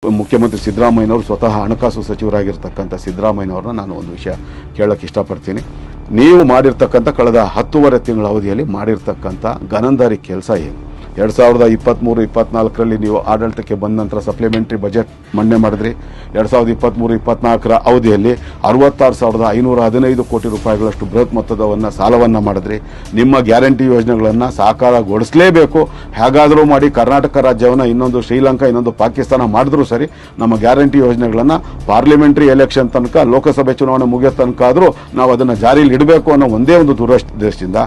ಮುಖ್ಯಮಂತ್ರಿ ಸಿದ್ದರಾಮಯ್ಯನವರು ಸ್ವತಃ ಹಣಕಾಸು ಸಚಿವರಾಗಿರ್ತಕ್ಕಂಥ ಸಿದ್ದರಾಮಯ್ಯನವ್ರನ್ನ ನಾನು ಒಂದು ವಿಷಯ ಕೇಳಕ್ಕೆ ಇಷ್ಟಪಡ್ತೀನಿ. ನೀವು ಮಾಡಿರ್ತಕ್ಕಂಥ ಕಳೆದ 10 ತಿಂಗಳ ಅವಧಿಯಲ್ಲಿ ಮಾಡಿರ್ತಕ್ಕಂಥ ಗನಂದಾರಿ ಕೆಲಸ ಏನು? 2023-24ರಲ್ಲಿ ನೀವು ಆಡಳಿತಕ್ಕೆ ಬಂದ ನಂತರ ಸಪ್ಲಿಮೆಂಟರಿ ಬಜೆಟ್ ಮಂಡನೆ ಮಾಡಿದ್ರಿ. 2023-24ರ ಅವಧಿಯಲ್ಲಿ 66,515 ಕೋಟಿ ರೂಪಾಯಿಗಳಷ್ಟು ಬೃಹತ್ ಮೊತ್ತದವನ್ನು ಸಾಲವನ್ನು ಮಾಡಿದ್ರಿ. ನಿಮ್ಮ ಗ್ಯಾರಂಟಿ ಯೋಜನೆಗಳನ್ನು ಸಾಕಾರಗೊಳಿಸಲೇಬೇಕು, ಹೇಗಾದರೂ ಮಾಡಿ ಕರ್ನಾಟಕ ರಾಜ್ಯವನ್ನು ಇನ್ನೊಂದು ಶ್ರೀಲಂಕಾ ಇನ್ನೊಂದು ಪಾಕಿಸ್ತಾನ ಮಾಡಿದ್ರೂ ಸರಿ ನಮ್ಮ ಗ್ಯಾರಂಟಿ ಯೋಜನೆಗಳನ್ನು ಪಾರ್ಲಿಮೆಂಟರಿ ಎಲೆಕ್ಷನ್ ತನಕ, ಲೋಕಸಭೆ ಚುನಾವಣೆ ಮುಗಿಯೋ ತನಕ ಆದರೂ ನಾವು ಅದನ್ನು ಜಾರಿಯಲ್ಲಿ ಇಡಬೇಕು ಅನ್ನೋ ಒಂದೇ ಒಂದು ದೂರದೃಷ್ಟಿಯಿಂದ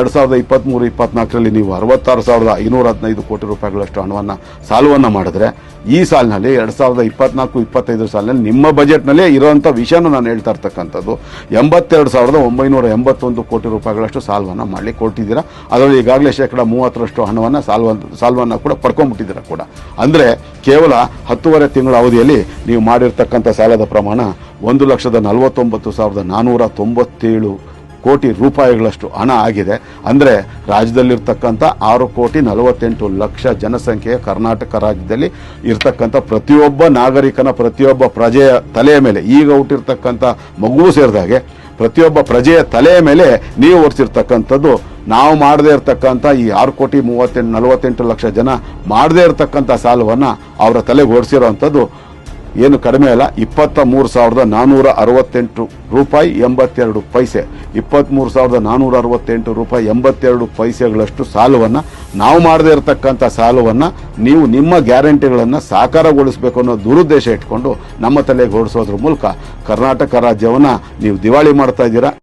2023-24ರಲ್ಲಿ ನೀವು 66,515 ಕೋಟಿ ರೂಪಾಯಿಗಳಷ್ಟು ಹಣವನ್ನು ಸಾಲವನ್ನು ಮಾಡಿದ್ರೆ, ಈ ಸಾಲಿನಲ್ಲಿ 2024-25 ಸಾಲಿನಲ್ಲಿ ನಿಮ್ಮ ಬಜೆಟ್ನಲ್ಲೇ ಇರುವಂಥ ವಿಷಯನ ನಾನು ಹೇಳ್ತಾ ಇರ್ತಕ್ಕಂಥದ್ದು 82,981 ಕೋಟಿ ರೂಪಾಯಿಗಳಷ್ಟು ಸಾಲವನ್ನು ಮಾಡಲಿಕ್ಕೆ ಕೊಟ್ಟಿದ್ದೀರಾ. ಅದರಲ್ಲಿ ಈಗಾಗಲೇ 30% ಹಣವನ್ನು ಸಾಲವನ್ನು ಕೂಡ ಪಡ್ಕೊಂಡ್ಬಿಟ್ಟಿದ್ದೀರಾ ಕೂಡ. ಅಂದರೆ ಕೇವಲ 10 ತಿಂಗಳ ಅವಧಿಯಲ್ಲಿ ನೀವು ಮಾಡಿರ್ತಕ್ಕಂಥ ಸಾಲದ ಪ್ರಮಾಣ 1,49,497 ಕೋಟಿ ರೂಪಾಯಿಗಳಷ್ಟು ಹಣ ಆಗಿದೆ. ಅಂದರೆ ರಾಜ್ಯದಲ್ಲಿರ್ತಕ್ಕಂಥ 6,48,00,000 ಜನಸಂಖ್ಯೆಯ ಕರ್ನಾಟಕ ರಾಜ್ಯದಲ್ಲಿ ಇರ್ತಕ್ಕಂಥ ಪ್ರತಿಯೊಬ್ಬ ನಾಗರಿಕನ, ಪ್ರತಿಯೊಬ್ಬ ಪ್ರಜೆಯ ತಲೆಯ ಮೇಲೆ, ಈಗ ಹುಟ್ಟಿರ್ತಕ್ಕಂಥ ಮಗುವು ಸೇರಿದಾಗೆ ಪ್ರತಿಯೊಬ್ಬ ಪ್ರಜೆಯ ತಲೆಯ ಮೇಲೆ ನೀವು ಹೊರಿಸಿರ್ತಕ್ಕಂಥದ್ದು, ನಾವು ಮಾಡದೇ ಇರತಕ್ಕಂಥ ಈ 6,48,00,000 ಜನ ಮಾಡದೇ ಇರತಕ್ಕಂಥ ಸಾಲವನ್ನು ಅವರ ತಲೆಗೆ ಹೊರಿಸಿರೋವಂಥದ್ದು ಏನು ಕಡಿಮೆ ಅಲ್ಲ, 23,468 ರೂಪಾಯಿ 82 ಪೈಸೆ. 23,468 ರೂಪಾಯಿ 82 ಪೈಸೆಗಳಷ್ಟು ಸಾಲವನ್ನು, ನಾವು ಮಾಡದೇ ಇರತಕ್ಕಂಥ ಸಾಲವನ್ನು ನೀವು ನಿಮ್ಮ ಗ್ಯಾರಂಟಿಗಳನ್ನು ಸಾಕಾರಗೊಳಿಸಬೇಕು ಅನ್ನೋ ದುರುದ್ದೇಶ ಇಟ್ಕೊಂಡು ನಮ್ಮ ತಲೆಗೆ ಹೊರಿಸೋದ್ರ ಮೂಲಕ ಕರ್ನಾಟಕ ರಾಜ್ಯವನ್ನು ನೀವು ದಿವಾಳಿ ಮಾಡ್ತಾ ಇದ್ದೀರಾ.